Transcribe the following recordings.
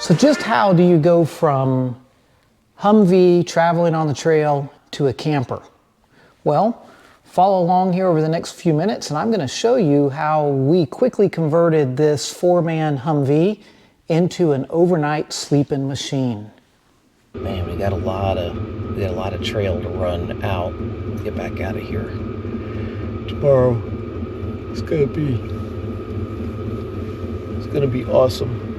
So just how do you go from Humvee traveling on the trail to a camper? Well, follow along here over the next few minutes and I'm going to show you how we quickly converted this 4-man Humvee into an overnight sleeping machine. Man, we got a lot of trail to run out. Let's get back out of here. Tomorrow it's gonna be awesome.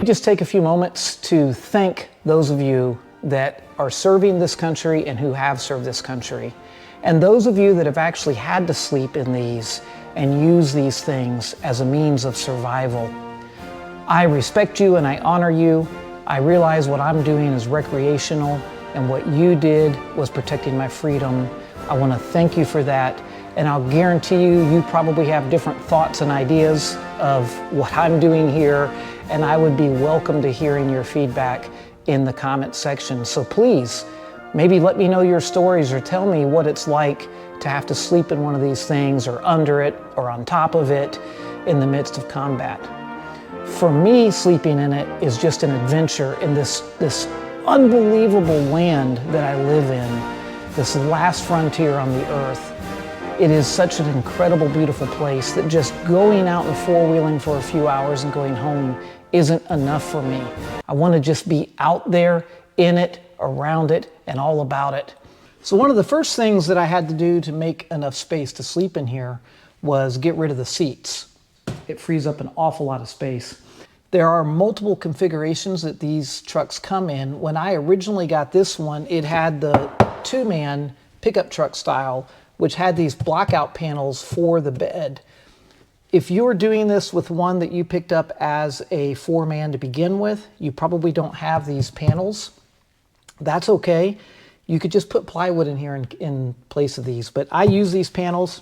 Just take a few moments to thank those of you that are serving this country and who have served this country. And those of you that have actually had to sleep in these and use these things as a means of survival. I respect you and I honor you. I realize what I'm doing is recreational and what you did was protecting my freedom. I want to thank you for that. And I'll guarantee you probably have different thoughts and ideas of what I'm doing here. And I would be welcome to hearing your feedback in the comment section. So please, maybe let me know your stories or tell me what it's like to have to sleep in one of these things or under it or on top of it in the midst of combat. For me, sleeping in it is just an adventure in this unbelievable land that I live in, this last frontier on the earth. It is such an incredible, beautiful place that just going out and four-wheeling for a few hours and going home isn't enough for me. I want to just be out there, in it, around it, and all about it. So one of the first things that I had to do to make enough space to sleep in here was get rid of the seats. It frees up an awful lot of space. There are multiple configurations that these trucks come in. When I originally got this one, it had the 2-man pickup truck style, which had these blockout panels for the bed. If you're doing this with one that you picked up as a 4-man to begin with, you probably don't have these panels. That's okay. You could just put plywood in here in place of these, but I use these panels.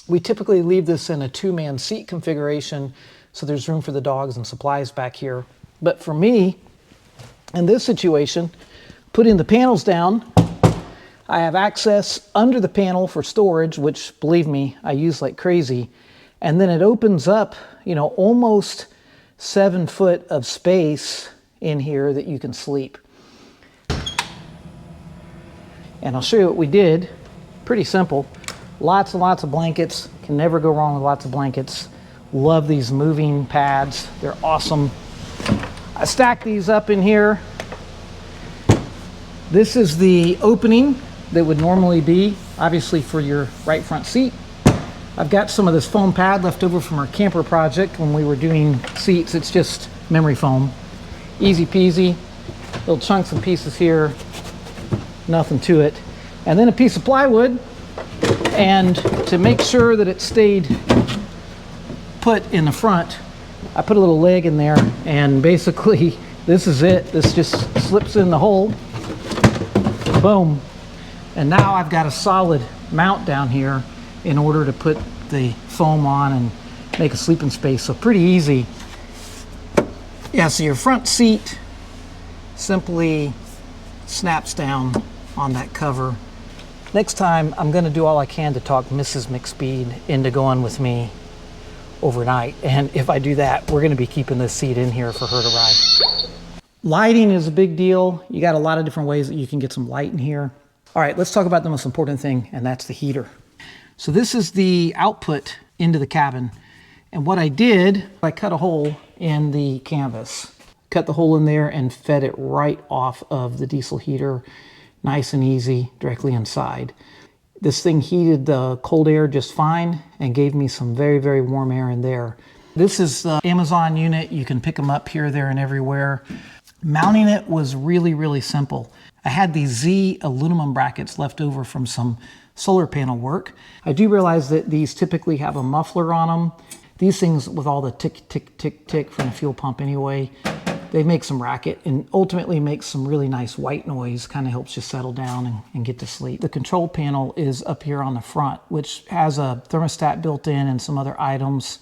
We typically leave this in a 2-man seat configuration, so there's room for the dogs and supplies back here. But for me, in this situation, putting the panels down, I have access under the panel for storage, which, believe me, I use like crazy. And then it opens up, you know, almost 7 foot of space in here that you can sleep. And I'll show you what we did. Pretty simple. Lots and lots of blankets. Can never go wrong with lots of blankets. Love these moving pads. They're awesome. I stacked these up in here. This is the opening that would normally be, obviously, for your right front seat. I've got some of this foam pad left over from our camper project when we were doing seats. It's just memory foam. Easy peasy. Little chunks and pieces here. Nothing to it. And then a piece of plywood. And to make sure that it stayed put in the front, I put a little leg in there, and basically this is it. This just slips in the hole. Boom. And now I've got a solid mount down here in order to put the foam on and make a sleeping space. So pretty easy. Yeah, so your front seat simply snaps down on that cover. Next time, I'm going to do all I can to talk Mrs. McSpeed into going with me overnight. And if I do that, we're going to be keeping this seat in here for her to ride. Lighting is a big deal. You got a lot of different ways that you can get some light in here. All right, let's talk about the most important thing, and that's the heater. So this is the output into the cabin. And what I did, I cut a hole in the canvas. Cut the hole in there and fed it right off of the diesel heater. Nice and easy, directly inside. This thing heated the cold air just fine and gave me some very, very warm air in there. This is the Amazon unit. You can pick them up here, there, and everywhere. Mounting it was really, really simple. I had these Z aluminum brackets left over from some solar panel work. I do realize that these typically have a muffler on them. These things, with all the tick, tick, tick, tick from the fuel pump anyway, they make some racket and ultimately make some really nice white noise. Kind of helps you settle down and get to sleep. The control panel is up here on the front, which has a thermostat built in and some other items.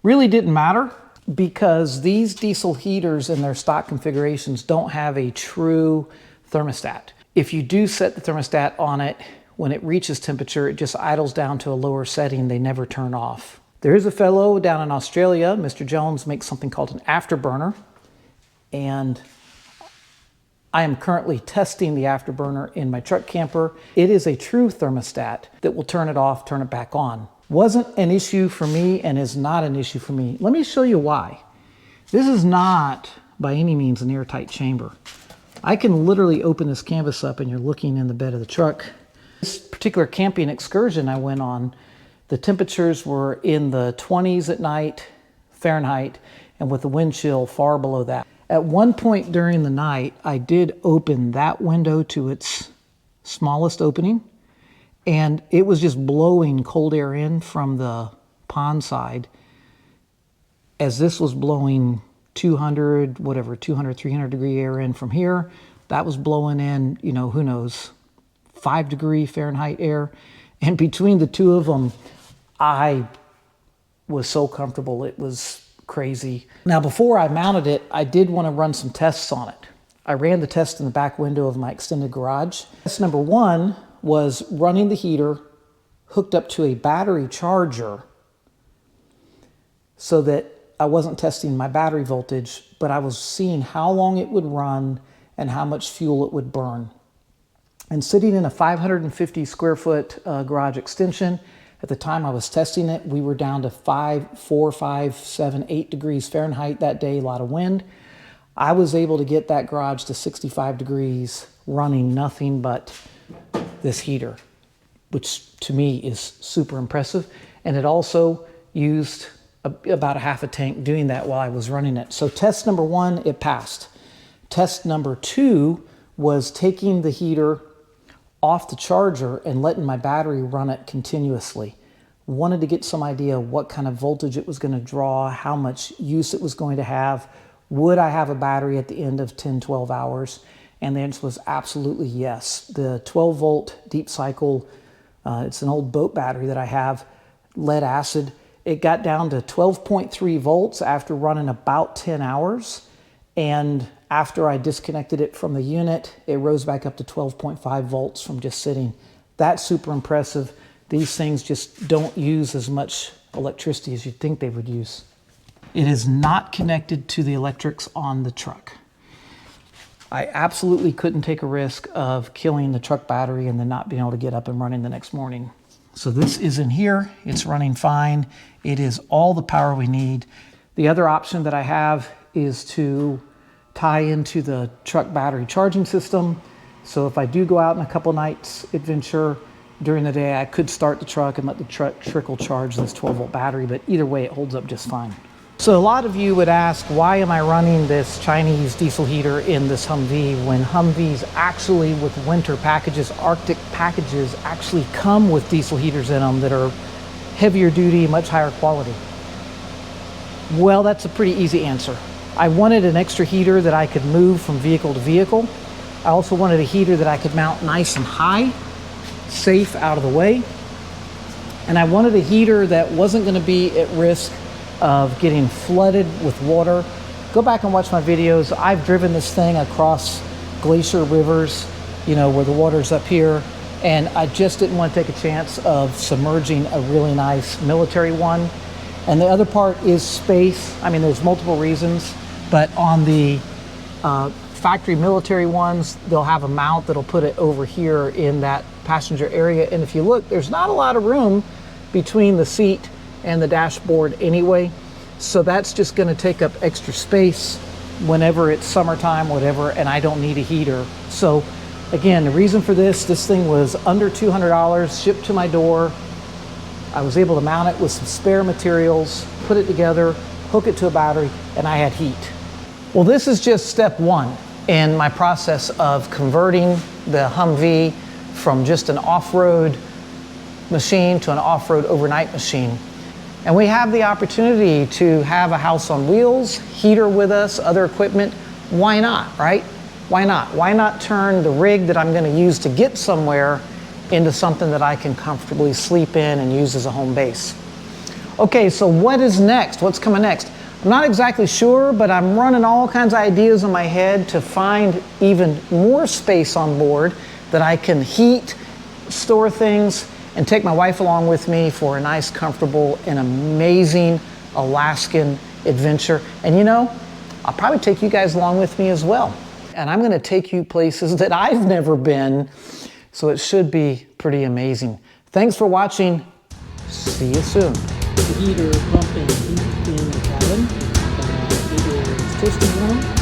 Really didn't matter because these diesel heaters in their stock configurations don't have a true thermostat. If you do set the thermostat on it, when it reaches temperature, it just idles down to a lower setting. They never turn off. There is a fellow down in Australia, Mr. Jones, makes something called an Afterburner, and I am currently testing the Afterburner in my truck camper. It is a true thermostat that will turn it off, turn it back on. Wasn't an issue for me and is not an issue for me. Let me show you why. This is not by any means an airtight chamber. I can literally open this canvas up and you're looking in the bed of the truck. This particular camping excursion I went on, the temperatures were in the 20s at night, Fahrenheit, and with the wind chill far below that. At one point during the night, I did open that window to its smallest opening, and it was just blowing cold air in from the pond side as this was blowing 200, 300 degree air in from here. That was blowing in, you know, who knows, 5-degree Fahrenheit air. And between the two of them, I was so comfortable, it was crazy. Now, before I mounted it, I did want to run some tests on it. I ran the test in the back window of my extended garage. Test number one was running the heater hooked up to a battery charger so that I wasn't testing my battery voltage, but I was seeing how long it would run and how much fuel it would burn. And sitting in a 550 square foot garage extension, at the time I was testing it, we were down to 4, 5, 7, 8 degrees Fahrenheit that day, a lot of wind. I was able to get that garage to 65 degrees running nothing but this heater, which to me is super impressive. And it also used about a half a tank doing that while I was running it. So test number one, it passed. Test number two was taking the heater off the charger and letting my battery run it continuously. Wanted to get some idea what kind of voltage it was going to draw, how much use it was going to have. Would I have a battery at the end of 10, 12 hours? And the answer was absolutely yes. The 12 volt deep cycle, it's an old boat battery that I have, lead acid. It got down to 12.3 volts after running about 10 hours. And after I disconnected it from the unit, it rose back up to 12.5 volts from just sitting. That's super impressive. These things just don't use as much electricity as you'd think they would use. It is not connected to the electrics on the truck. I absolutely couldn't take a risk of killing the truck battery and then not being able to get up and running the next morning. So this is in here, it's running fine. It is all the power we need. The other option that I have is to tie into the truck battery charging system. So if I do go out in a couple nights adventure during the day, I could start the truck and let the truck trickle charge this 12 volt battery, but either way it holds up just fine. So a lot of you would ask, why am I running this Chinese diesel heater in this Humvee when Humvees actually with winter packages, Arctic packages, actually come with diesel heaters in them that are heavier duty, much higher quality? Well, that's a pretty easy answer. I wanted an extra heater that I could move from vehicle to vehicle. I also wanted a heater that I could mount nice and high, safe out of the way. And I wanted a heater that wasn't going to be at risk of getting flooded with water. Go back and watch my videos. I've driven this thing across glacier rivers, you know, where the water's up here, and I just didn't want to take a chance of submerging a really nice military one. And the other part is space. I mean, there's multiple reasons, but on the factory military ones, they'll have a mount that'll put it over here in that passenger area. And if you look, there's not a lot of room between the seat and the dashboard anyway. So that's just going to take up extra space whenever it's summertime, whatever, and I don't need a heater. So again, the reason for this thing was under $200, shipped to my door. I was able to mount it with some spare materials, put it together, hook it to a battery, and I had heat. Well, this is just step one in my process of converting the Humvee from just an off-road machine to an off-road overnight machine. And we have the opportunity to have a house on wheels, heater with us, other equipment. Why not, right? Why not? Why not turn the rig that I'm going to use to get somewhere into something that I can comfortably sleep in and use as a home base? Okay, so what is next? What's coming next? I'm not exactly sure, but I'm running all kinds of ideas in my head to find even more space on board that I can heat, store things, and take my wife along with me for a nice, comfortable, and amazing Alaskan adventure. And you know, I'll probably take you guys along with me as well. And I'm gonna take you places that I've never been, so it should be pretty amazing. Thanks for watching. See you soon. The heater pumping heat in the cabin. It is toasting warm.